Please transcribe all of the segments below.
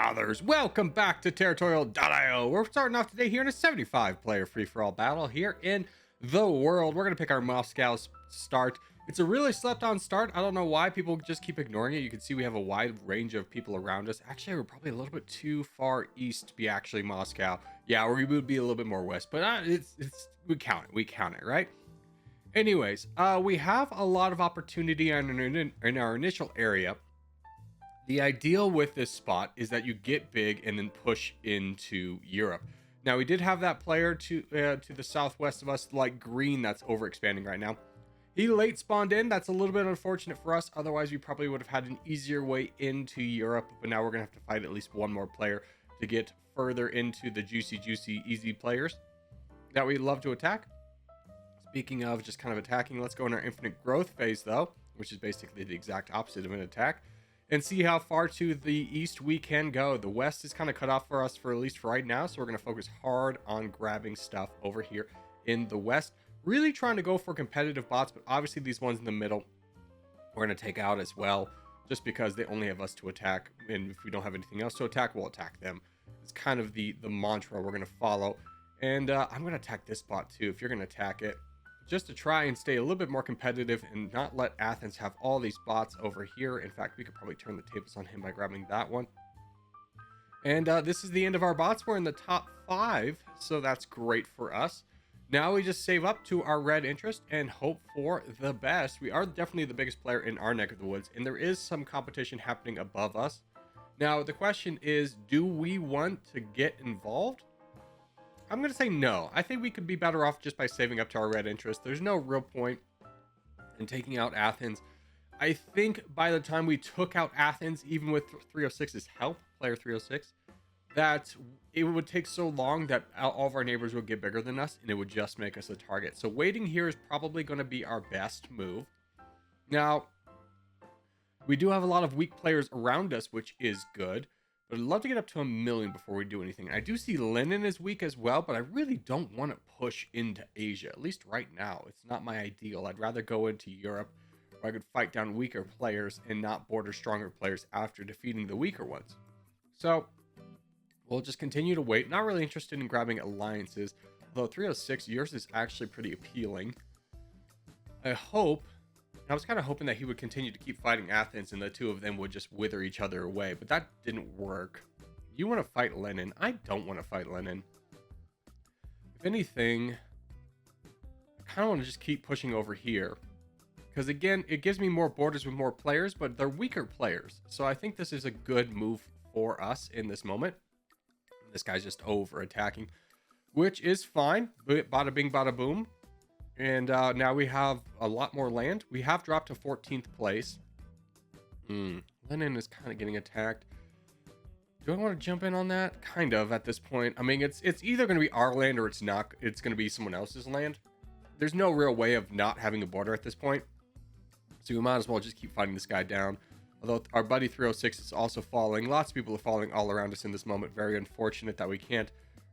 brothers, welcome back to Territorial IO. We're starting off today here in a 75 player free-for-all battle here in the world. We're going to pick our Moscow start. It's a really slept on start. I don't know why people just keep ignoring it. You can see we have a wide range of people around us. Actually, we're probably a little bit too far east to be actually Moscow. Yeah, we would be a little bit more west, but we count it, right? Anyways, we have a lot of opportunity in our initial area. The ideal with this spot is that you get big and then push into Europe. Now, we did have that player to the southwest of us, like green, that's overexpanding right now. He late spawned in. That's a little bit unfortunate for us. Otherwise, we probably would have had an easier way into Europe. But now we're going to have to fight at least one more player to get further into the juicy, easy players that we love to attack. Speaking of just kind of attacking, let's go in our infinite growth phase, though, which is basically the exact opposite of an attack, and see how far to the east we can go. The west is kind of cut off for us for at least for right now, so we're going to focus hard on grabbing stuff over here in the west. Really trying to go for competitive bots, but obviously these ones in the middle we're going to take out as well, just because they only have us to attack, and if we don't have anything else to attack, we'll attack them. It's kind of the mantra we're going to follow. And I'm going to attack this bot too, if you're going to attack it, just to try and stay a little bit more competitive and not let Athens have all these bots over here. In fact, we could probably turn the tables on him by grabbing that one. And this is the end of our bots. We're in the top 5, so that's great for us. Now we just save up to our red interest and hope for the best. We are definitely the biggest player in our neck of the woods, and there is some competition happening above us. Now, the question is, do we want to get involved? I'm going to say no. I think we could be better off just by saving up to our red interest. There's no real point in taking out Athens. I think by the time we took out Athens, even with 306's help, player 306, that it would take so long that all of our neighbors would get bigger than us, and it would just make us a target. So waiting here is probably going to be our best move. Now, we do have a lot of weak players around us, which is good. But I'd love to get up to 1 million before we do anything. I do see Lenin is weak as well, but I really don't want to push into Asia, at least right now. It's not my ideal. I'd rather go into Europe where I could fight down weaker players and not border stronger players after defeating the weaker ones. So we'll just continue to wait. Not really interested in grabbing alliances, although 306, yours is actually pretty appealing. I was kind of hoping that he would continue to keep fighting Athens and the two of them would just wither each other away, but that didn't work. You want to fight Lenin? I don't want to fight Lenin. If anything, I kind of want to just keep pushing over here. Because again, it gives me more borders with more players, but they're weaker players. So I think this is a good move for us in this moment. This guy's just over attacking, which is fine. Bada bing, bada boom. And now we have a lot more land. We have dropped to 14th place. Lenin is kind of getting attacked. Do I want to jump in on that? Kind of at this point. I mean, it's either going to be our land or it's not. It's going to be someone else's land. There's no real way of not having a border at this point. So we might as well just keep fighting this guy down. Although our buddy 306 is also falling. Lots of people are falling all around us in this moment. Very unfortunate that we can't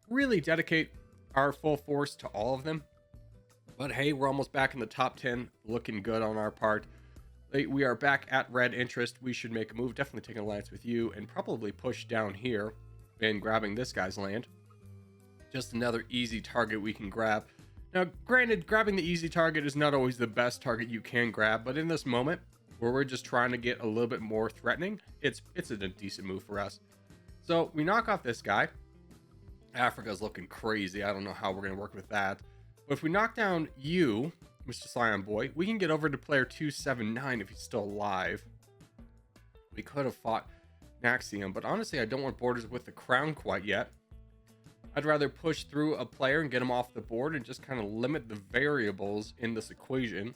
really dedicate our full force to all of them. But hey, we're almost back in the top 10, looking good on our part. We are back at red interest. We should make a move, definitely take an alliance with you, and probably push down here and grabbing this guy's land. Just another easy target we can grab. Now, granted, grabbing the easy target is not always the best target you can grab, but in this moment, where we're just trying to get a little bit more threatening, it's a decent move for us. So we knock off this guy. Africa's looking crazy. I don't know how we're going to work with that. But if we knock down you, Mr. Scion Boy, we can get over to player 279 if he's still alive. We could have fought Naxium, but honestly, I don't want borders with the crown quite yet. I'd rather push through a player and get him off the board and just kind of limit the variables in this equation.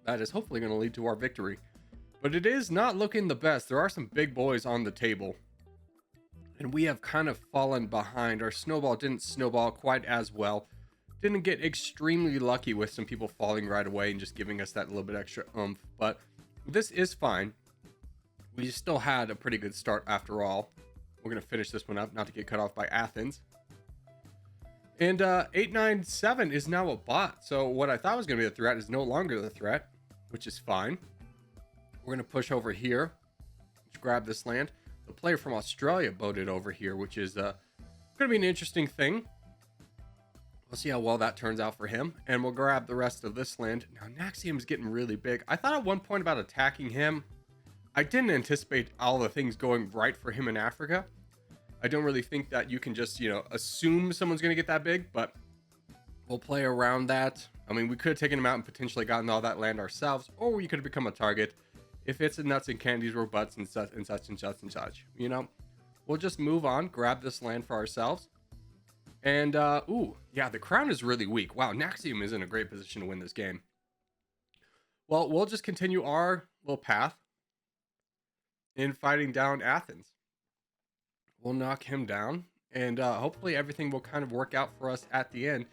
That is hopefully going to lead to our victory. But it is not looking the best. There are some big boys on the table. And we have kind of fallen behind. Our snowball didn't snowball quite as well. Didn't get extremely lucky with some people falling right away and just giving us that little bit extra oomph, but this is fine. We still had a pretty good start after all. We're going to finish this one up, not to get cut off by Athens. And 897 is now a bot, so what I thought was going to be a threat is no longer the threat, which is fine. We're going to push over here, grab this land. the player from Australia boated over here, which is going to be an interesting thing. We'll see how well that turns out for him, and we'll grab the rest of this land. Now, Naxium's getting really big. I thought at one point about attacking him. I didn't anticipate all the things going right for him in Africa. I don't really think that you can just, assume someone's going to get that big, but we'll play around that. I mean, we could have taken him out and potentially gotten all that land ourselves, or we could have become a target if it's a nuts and candies or butts and such and such and such and such. We'll just move on, grab this land for ourselves. And, ooh, yeah, the crown is really weak. Wow, Naxium is in a great position to win this game. Well, we'll just continue our little path in fighting down Athens. We'll knock him down, and hopefully everything will kind of work out for us at the end.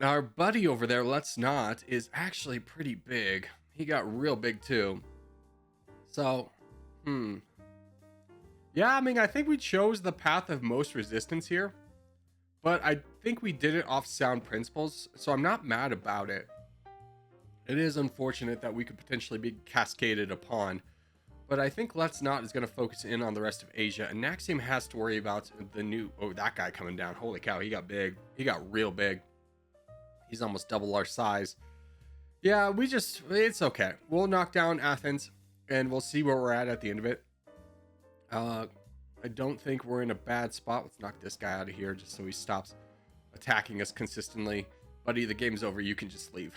Our buddy over there, Let's Not, is actually pretty big. He got real big too. So, yeah, I mean, I think we chose the path of most resistance here, but I think we did it off sound principles, so I'm not mad about it. It is unfortunate that we could potentially be cascaded upon, but I think Let's Not is going to focus in on the rest of Asia, and Naxium has to worry about that guy coming down. Holy cow, he got big. He got real big. He's almost double our size. Yeah, it's okay. We'll knock down Athens, and we'll see where we're at the end of it. I don't think we're in a bad spot. Let's knock this guy out of here just so he stops attacking us consistently. Buddy, the game's over. You can just leave.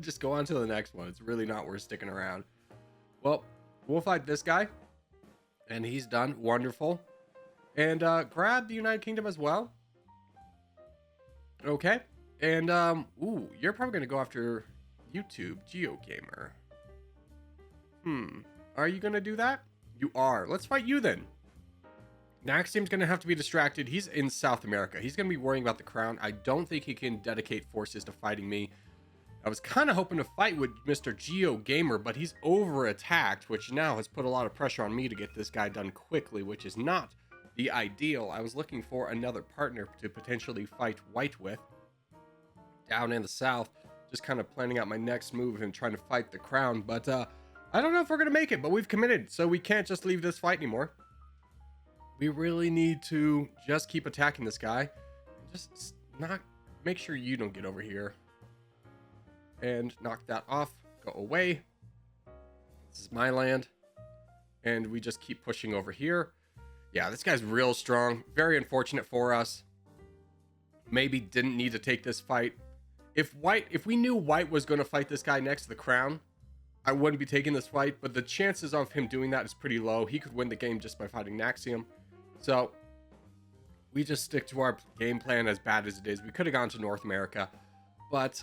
Just go on to the next one. It's really not worth sticking around. Well, we'll fight this guy, and he's done. Wonderful. And grab the United Kingdom as well. Okay. And, ooh, you're probably going to go after YouTube GeoGamer. Are you going to do that? You are. Let's fight you then. Naxium's going to have to be distracted. He's in South America. He's going to be worrying about the crown. I don't think he can dedicate forces to fighting me. I was kind of hoping to fight with Mr. GeoGamer, but he's over-attacked, which now has put a lot of pressure on me to get this guy done quickly, which is not the ideal. I was looking for another partner to potentially fight white with down in the south, just kind of planning out my next move and trying to fight the crown, but I don't know if we're gonna make it, but we've committed, so we can't just leave this fight anymore. We really need to just keep attacking this guy, just not make sure you don't get over here, and knock that off. Go away. This is my land, and we just keep pushing over here. Yeah, this guy's real strong. Very unfortunate for us. Maybe didn't need to take this fight. If we knew white was going to fight this guy next to the crown, I wouldn't be taking this fight, but the chances of him doing that is pretty low. He could win the game just by fighting Naxium. So we just stick to our game plan, as bad as it is. We could have gone to North America, but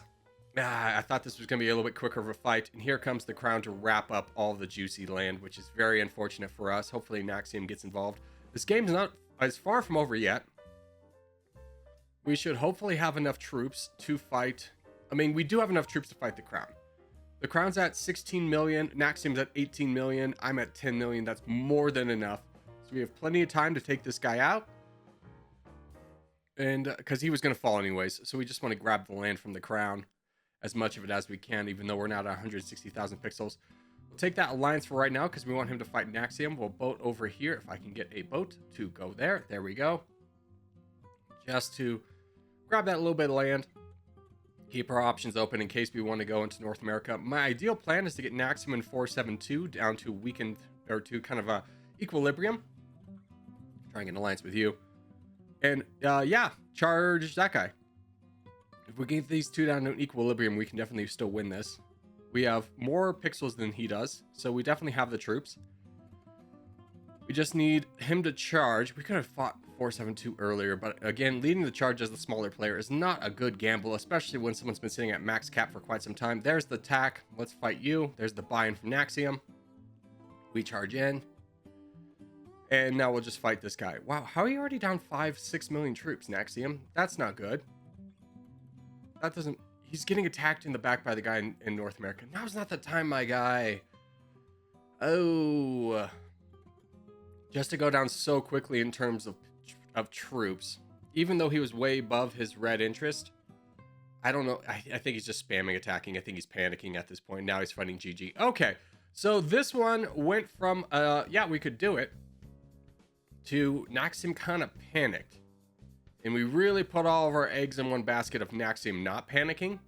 I thought this was going to be a little bit quicker of a fight. And here comes the crown to wrap up all the juicy land, which is very unfortunate for us. Hopefully Naxium gets involved. This game's not as far from over yet. We should hopefully have enough troops to fight. I mean, we do have enough troops to fight the crown. The crown's at 16 million. Naxium's at 18 million. I'm at 10 million. That's more than enough. So we have plenty of time to take this guy out. And because he was going to fall anyways. So we just want to grab the land from the crown, as much of it as we can, even though we're not at 160,000 pixels. We'll take that alliance for right now because we want him to fight Naxium. We'll boat over here if I can get a boat to go there. There we go. Just to grab that little bit of land. Keep our options open in case we want to go into North America. My ideal plan is to get Naxium in 472 down to weakened, or to kind of a equilibrium. Try and get an alliance with you. And yeah, charge that guy. If we get these two down to an equilibrium, we can definitely still win this. We have more pixels than he does, so we definitely have the troops. We just need him to charge. We could have fought 472 earlier, but again, leading the charge as the smaller player is not a good gamble, especially when someone's been sitting at max cap for quite some time. There's the attack. Let's fight you. There's the buy-in from Naxium. We charge in. And now we'll just fight this guy. Wow, how are you already down 6 million troops, Naxium? That's not good. That doesn't... He's getting attacked in the back by the guy in North America. Now's not the time, my guy. Oh. Just to go down so quickly in terms of troops. Even though he was way above his red interest. I don't know. I think he's just spamming attacking. I think he's panicking at this point. Now he's fighting GG. Okay. So this one went from, yeah, we could do it, to Naxim kind of panicked. And we really put all of our eggs in one basket of Naxim not panicking.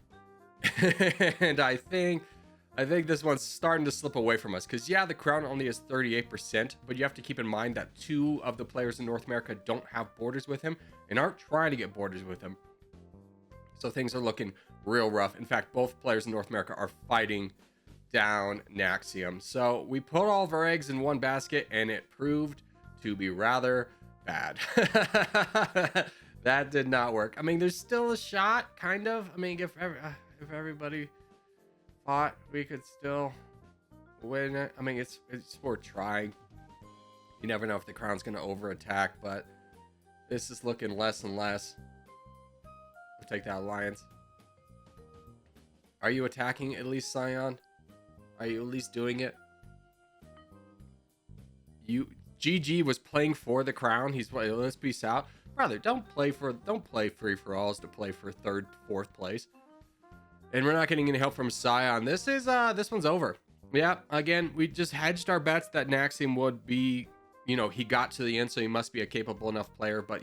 And I think this one's starting to slip away from us. Because, yeah, the crown only has 38%. But you have to keep in mind that 2 of the players in North America don't have borders with him and aren't trying to get borders with him. So things are looking real rough. In fact, both players in North America are fighting down Naxium. So we put all of our eggs in one basket, and it proved to be rather bad. That did not work. I mean, there's still a shot, kind of. I mean, if everybody thought we could still win it, I mean, it's worth trying. You never know if the crown's going to overattack, but this is looking less and less. We'll take that alliance. Are you attacking at least, Scion? Are you at least doing it? GG was playing for the crown. He's like, let's peace out. Brother, don't play free for alls to play for 3rd, 4th place. And we're not getting any help from Scion. This one's over. Yeah, again, we just hedged our bets that Naxim would be, he got to the end, so he must be a capable enough player. But,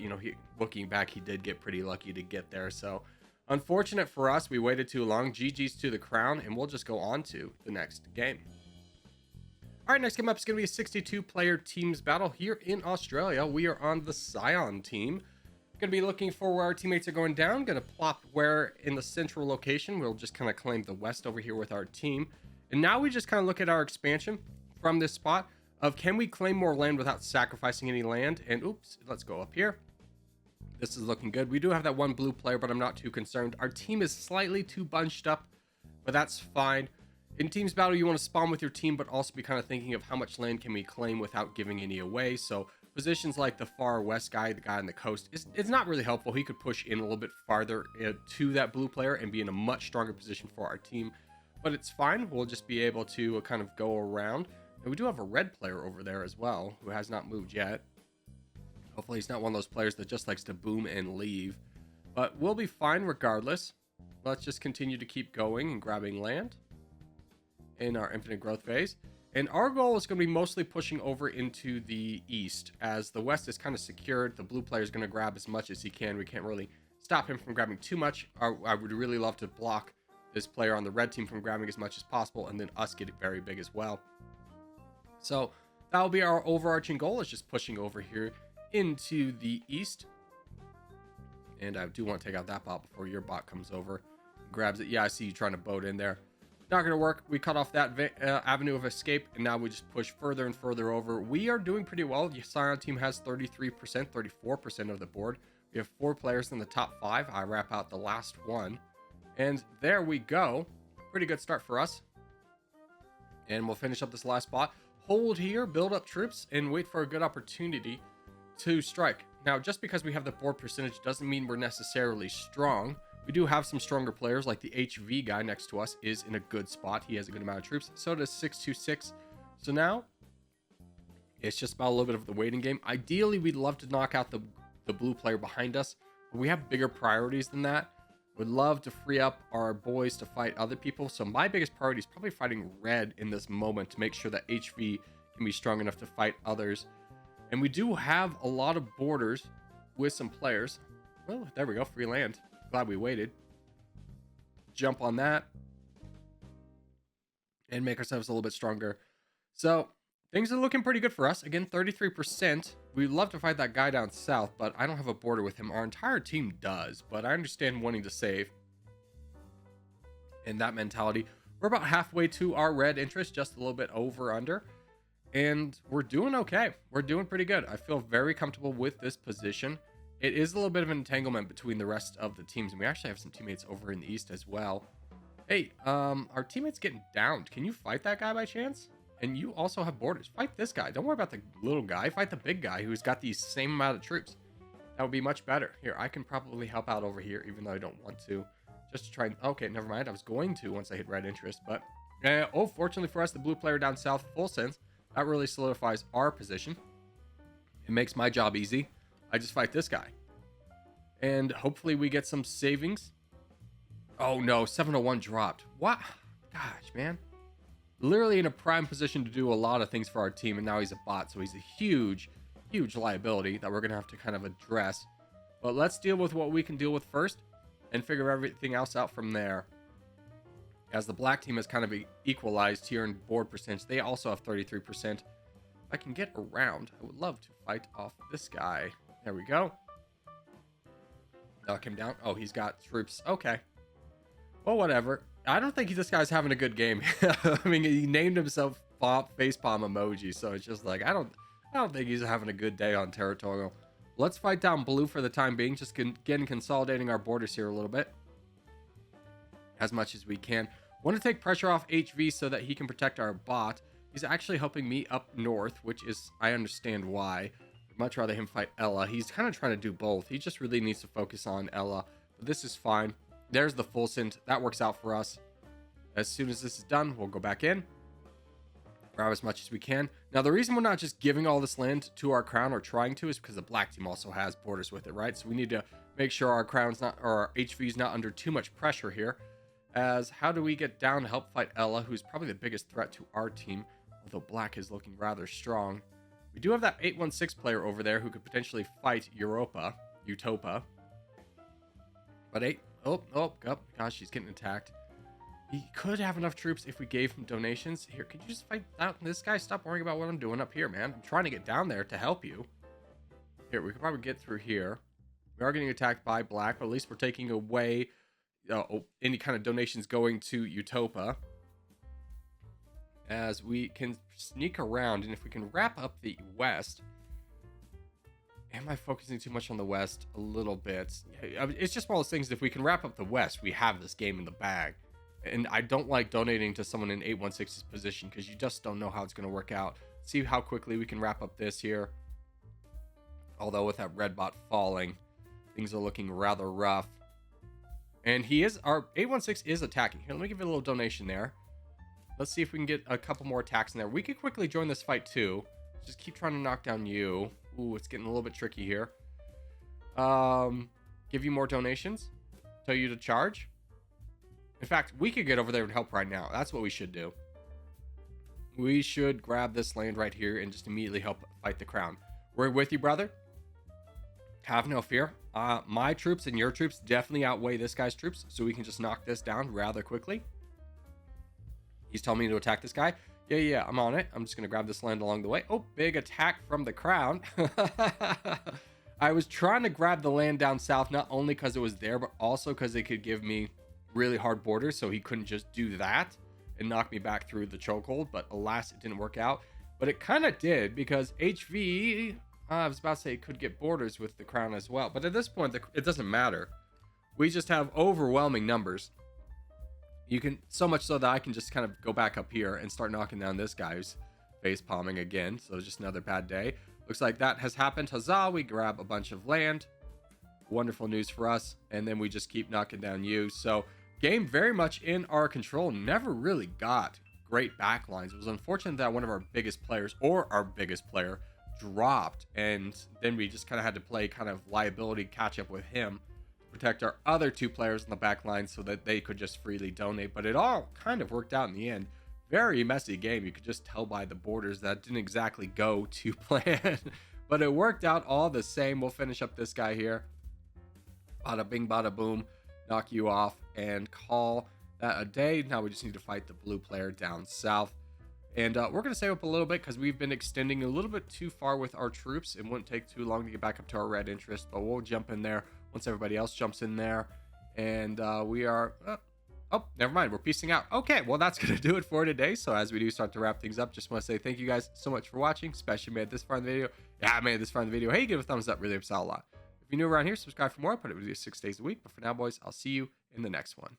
looking back, he did get pretty lucky to get there. So, unfortunate for us, we waited too long. GG's to the crown, and we'll just go on to the next game. All right, next game up is going to be a 62-player teams battle here in Australia. We are on the Scion team. Going to be looking for where our teammates are going down. Going to plop where in the central location. We'll just kind of claim the west over here with our team. And now we just kind of look at our expansion from this spot of can we claim more land without sacrificing any land? And oops, let's go up here. This is looking good. We do have that one blue player, but I'm not too concerned. Our team is slightly too bunched up, but that's fine. In teams battle, you want to spawn with your team, but also be kind of thinking of how much land can we claim without giving any away. So positions like the far west guy, the guy on the coast, it's not really helpful. He could push in a little bit farther to that blue player and be in a much stronger position for our team. But it's fine. We'll just be able to kind of go around. And we do have a red player over there as well, who has not moved yet. Hopefully he's not one of those players that just likes to boom and leave. But we'll be fine regardless. Let's just continue to keep going and grabbing land in our infinite growth phase. And our goal is going to be mostly pushing over into the east, as the west is kind of secured. The blue player is going to grab as much as he can. We can't really stop him from grabbing too much. I would really love to block this player on the red team from grabbing as much as possible, and then us get it very big as well. So that'll be our overarching goal, is just pushing over here into the east. And I do want to take out that bot before your bot comes over and grabs it. Yeah, I see you trying to boat in there. Not going to work. We cut off that avenue of escape, and now we just push further and further over. We are doing pretty well. The Scion team has 33%, 34% of the board. We have 4 players in the top 5. I wrap out the last one. And there we go. Pretty good start for us. And we'll finish up this last spot. Hold here, build up troops, and wait for a good opportunity to strike. Now, just because we have the board percentage doesn't mean we're necessarily strong. We do have some stronger players, like the HV guy next to us is in a good spot. He has a good amount of troops. So does 626. So now it's just about a little bit of the waiting game. Ideally, we'd love to knock out the blue player behind us, but we have bigger priorities than that. Would love to free up our boys to fight other people. So my biggest priority is probably fighting red in this moment to make sure that HV can be strong enough to fight others. And we do have a lot of borders with some players. Well, there we go. Free land. Glad we waited. Jump on that and make ourselves a little bit stronger. So things are looking pretty good for us. Again, 33%. We'd love to fight that guy down south, but I don't have a border with him. Our entire team does, but I understand wanting to save and that mentality. We're about halfway to our red interest, just a little bit over under, and we're doing okay. We're doing pretty good. I feel very comfortable with this position. It is a little bit of an entanglement between the rest of the teams, and we actually have some teammates over in the east as well. Hey, our teammate's getting downed. Can you fight that guy by chance? And you also have borders. Fight this guy. Don't worry about the little guy. Fight the big guy who's got the same amount of troops. That would be much better. Here, I can probably help out over here, even though I don't want to. Just to try and... Okay, never mind. I was going to once I hit red interest, but... oh, fortunately for us, the blue player down south, full sense. That really solidifies our position. It makes my job easy. I just fight this guy. And hopefully we get some savings. Oh, no. 701 dropped. What? Gosh, man. literally in a prime position to do a lot of things for our team, and now he's a bot, so he's a huge liability that we're gonna have to kind of address. But let's deal with what we can deal with first and figure everything else out from there. As the black team is kind of equalized here in board percentage, they also have 33%. If I can get around, I would love to fight off this guy. There we go. Knock him down. Oh, he's got troops. Okay. Well, whatever. I don't think this guy's having a good game. I mean, he named himself facepalm emoji, so it's just like I don't think he's having a good day on Territorial. Let's fight down blue for the time being, just again consolidating our borders here a little bit as much as we can. Want to take pressure off HV so that he can protect our bot. He's actually helping me up north, which is, I understand why. I'd much rather him fight Ella. He's kind of trying to do both. He just really needs to focus on Ella. But this is fine. There's the full scent. That works out for us. As soon as this is done, we'll go back in. Grab as much as we can. Now, the reason we're not just giving all this land to our crown or trying to is because the black team also has borders with it, right? So we need to make sure our crown's not, or our HV is not under too much pressure here. As how do we get down to help fight Ella, who's probably the biggest threat to our team, although black is looking rather strong. We do have that 816 player over there who could potentially fight Utopia. But gosh, he's getting attacked. He could have enough troops if we gave him donations. Here, could you just fight out this guy? Stop worrying about what I'm doing up here, man. I'm trying to get down there to help you. Here, we could probably get through here. We are getting attacked by black, but at least we're taking away any kind of donations going to Utopia. As we can sneak around, and if we can wrap up the west. Am I focusing too much on the west? A little bit. It's just one of those things. If we can wrap up the west, we have this game in the bag. And I don't like donating to someone in 816's position because you just don't know how it's going to work out. See how quickly we can wrap up this here. Although with that red bot falling, things are looking rather rough. And our 816 is attacking. Here, let me give you a little donation there. Let's see if we can get a couple more attacks in there. We could quickly join this fight too. Just keep trying to knock down you. Ooh, it's getting a little bit tricky here. Give you more donations. Tell you to charge. In fact, we could get over there and help right now. That's what we should do. We should grab this land right here and just immediately help fight the crown. We're with you, brother. Have no fear. My troops and your troops definitely outweigh this guy's troops, so we can just knock this down rather quickly. He's telling me to attack this guy. Yeah, I'm on it. I'm just going to grab this land along the way. Oh, big attack from the crown. I was trying to grab the land down south, not only because it was there, but also because it could give me really hard borders, so he couldn't just do that and knock me back through the chokehold. But alas, it didn't work out. But it kind of did, because HV, I was about to say, it could get borders with the crown as well. But at this point, it doesn't matter. We just have overwhelming numbers. You can, so much so that I can just kind of go back up here and start knocking down this guy who's face palming again. So just another bad day. Looks like that has happened. Huzzah, we grab a bunch of land. Wonderful news for us. And then we just keep knocking down you. So game very much in our control. Never really got great backlines. It was unfortunate that one of our biggest players, or our biggest player, dropped. And then we just kind of had to play kind of liability catch up with him. Protect our other two players in the back line so that they could just freely donate. But it all kind of worked out in the end. Very messy game. You could just tell by the borders that didn't exactly go to plan. But it worked out all the same. We'll finish up this guy here. Bada bing, bada boom. Knock you off and call that a day. Now we just need to fight the blue player down south. And we're going to save up a little bit because we've been extending a little bit too far with our troops. It wouldn't take too long to get back up to our red interest. But we'll jump in there once everybody else jumps in there. And we are... oh, never mind. We're piecing out. Okay, well, that's going to do it for today. So as we do start to wrap things up, just want to say thank you guys so much for watching, especially made it this far in the video. Yeah, I made it this far in the video. Hey, give a thumbs up. Really helps out a lot. If you're new around here, subscribe for more. I put it with you 6 days a week. But for now, boys, I'll see you in the next one.